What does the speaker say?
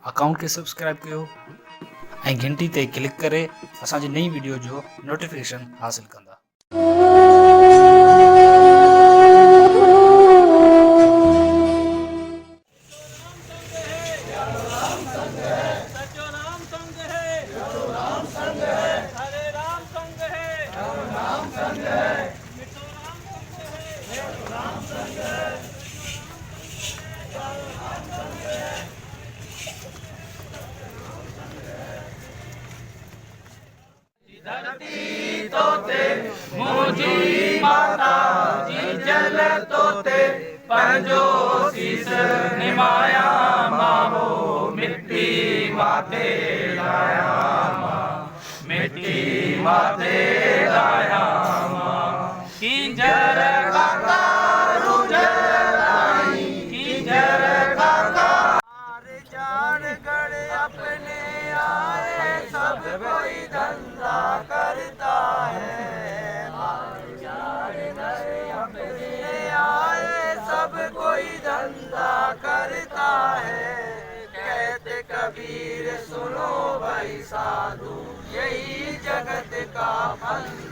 Account खे subscribe कयो ऐं घंटी ते क्लिक करे असांजी नई वीडियो जो नोटिफिकेशन हासिल कंदा। धरती तोते मुझी माता जी जल तोते पंजो शीस निमाया मावो मिट्टी माते लाया मां मिट्टी माते लाया मां किंजर काका रुजर आई किंजर काका जान गढ़ अपने आए सब कोई धंधा करता है अपने आए सब कोई धंधा करता है कहते कबीर सुनो भाई साधु यही जगत का फंदा